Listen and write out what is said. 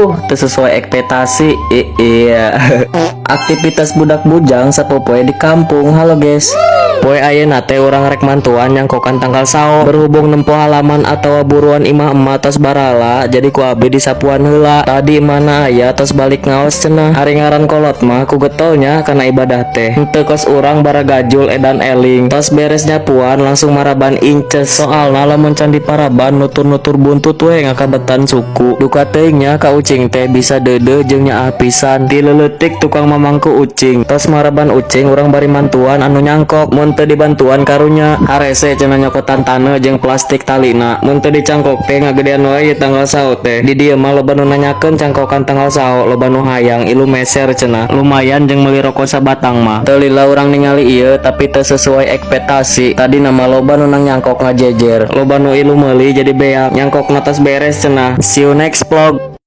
teu sesuai ekspektasi. Iya. Aktivitas budak bujang sapopoe di kampung. Halo guys. Poe ayeuna teh urang rek mantuan nyangkokan tanggal sao berhubung nempo halaman atau buruan imah emak tos barala jadi ku abdi disapuan heula. Tadi mana aya tos balik ngaos cenah. Ari ngaran kolot mah ku getolnya kana ibadah teh. Henteu kos urang bara gajul edan eling. Tos beres nyapuan langsung maraban inces. Soalna lamun can di paraban nutur-nutur buntut we ngakabetan suku. Duka teuing nya ka ucing teh bisa deudeuh jeung nyaah pisan. Dileutik tukang mamangku ucing. Tos maraban ucing urang bari mantuan anu nyangkok. Mun teu dibantuan karunya harese cenah nyokotan taneuh jeung plastik talina. Mun teu dicangkok teh ngagedean wae tanggal sao teh. Di dieu mah loba nu nanyakeun cangkokan tanggal sao, loba nu hayang ilu meser cenah. Lumayan jeung meuli rokok sabatang mah. Teu lila urang ningali ieu tapi teu sesuai ekspektasi. Tadi nama loba nu nang nyangkok ngajejer. Loba nu ilu meuli jadi beak. Nyangkok natas beres cenah. See you next vlog.